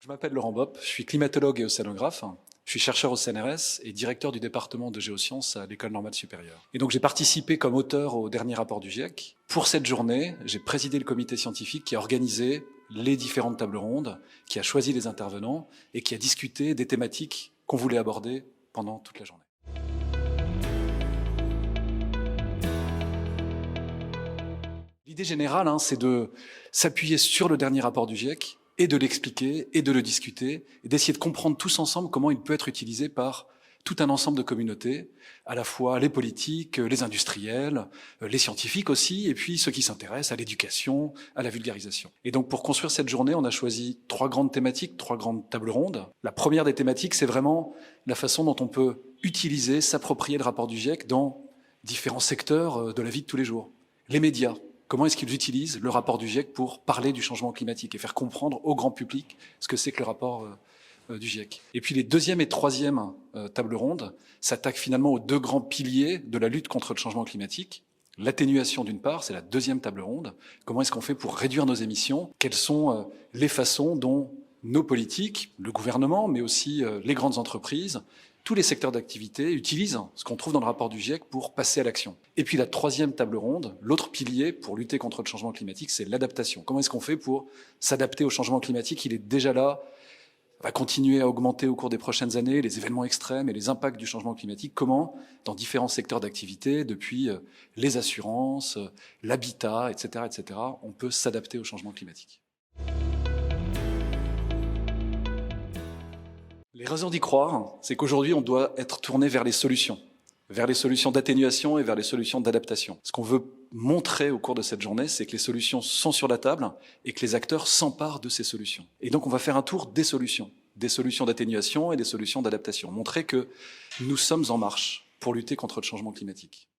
Je m'appelle Laurent Bopp, je suis climatologue et océanographe. Je suis chercheur au CNRS et directeur du département de géosciences à l'École normale supérieure. Et donc j'ai participé comme auteur au dernier rapport du GIEC. Pour cette journée, j'ai présidé le comité scientifique qui a organisé les différentes tables rondes, qui a choisi les intervenants et qui a discuté des thématiques qu'on voulait aborder pendant toute la journée. L'idée générale, c'est de s'appuyer sur le dernier rapport du GIEC et de l'expliquer et de le discuter et d'essayer de comprendre tous ensemble comment il peut être utilisé par tout un ensemble de communautés, à la fois les politiques, les industriels, les scientifiques aussi, et puis ceux qui s'intéressent à l'éducation, à la vulgarisation. Et donc pour construire cette journée, on a choisi 3 grandes thématiques, 3 grandes tables rondes. La première des thématiques, c'est vraiment la façon dont on peut utiliser, s'approprier le rapport du GIEC dans différents secteurs de la vie de tous les jours. Les médias. Comment est-ce qu'ils utilisent le rapport du GIEC pour parler du changement climatique et faire comprendre au grand public ce que c'est que le rapport du GIEC. Et puis les deuxième et troisième tables rondes s'attaquent finalement aux 2 grands piliers de la lutte contre le changement climatique. L'atténuation d'une part, c'est la deuxième table ronde. Comment est-ce qu'on fait pour réduire nos émissions? Quelles sont les façons dont nos politiques, le gouvernement, mais aussi les grandes entreprises, tous les secteurs d'activité utilisent ce qu'on trouve dans le rapport du GIEC pour passer à l'action. Et puis la troisième table ronde, l'autre pilier pour lutter contre le changement climatique, c'est l'adaptation. Comment est-ce qu'on fait pour s'adapter au changement climatique? Il est déjà là, va continuer à augmenter au cours des prochaines années, les événements extrêmes et les impacts du changement climatique. Comment, dans différents secteurs d'activité, depuis les assurances, l'habitat, etc., on peut s'adapter au changement climatique. Les raisons d'y croire, c'est qu'aujourd'hui, on doit être tourné vers les solutions d'atténuation et vers les solutions d'adaptation. Ce qu'on veut montrer au cours de cette journée, c'est que les solutions sont sur la table et que les acteurs s'emparent de ces solutions. Et donc, on va faire un tour des solutions d'atténuation et des solutions d'adaptation. Montrer que nous sommes en marche pour lutter contre le changement climatique.